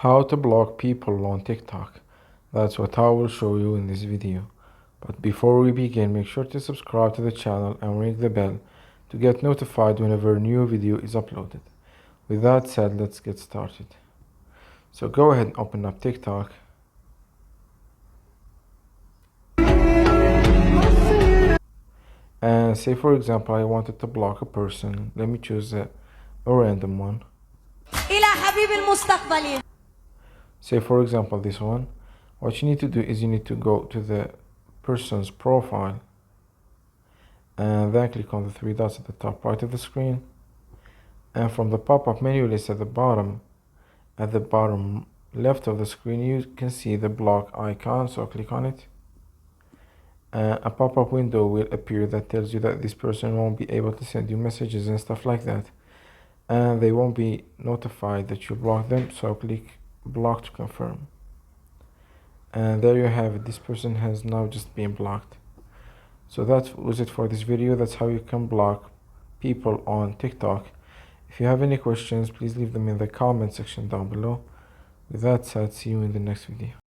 How to block people on TikTok. That's what I will show you in this video. But before we begin, make sure to subscribe to the channel and ring the bell to get notified whenever a new video is uploaded. With that said, let's get started. So go ahead and open up TikTok. And say for example I wanted to block a person. Let me choose a random one. Say for example this one. What you need to do is you need to go to the person's profile and then click on the three dots at the top right of the screen, and from the pop-up menu list at the bottom left of the screen you can see the block icon, so click on it. A pop-up window will appear that tells you that this person won't be able to send you messages and stuff like that, and they won't be notified that you blocked them, so click block to confirm. And there you have it, this person has now just been blocked. So that was it for this video. That's how you can block people on TikTok. If you have any questions, please leave them in the comment section down below. With that said, see you in the next video.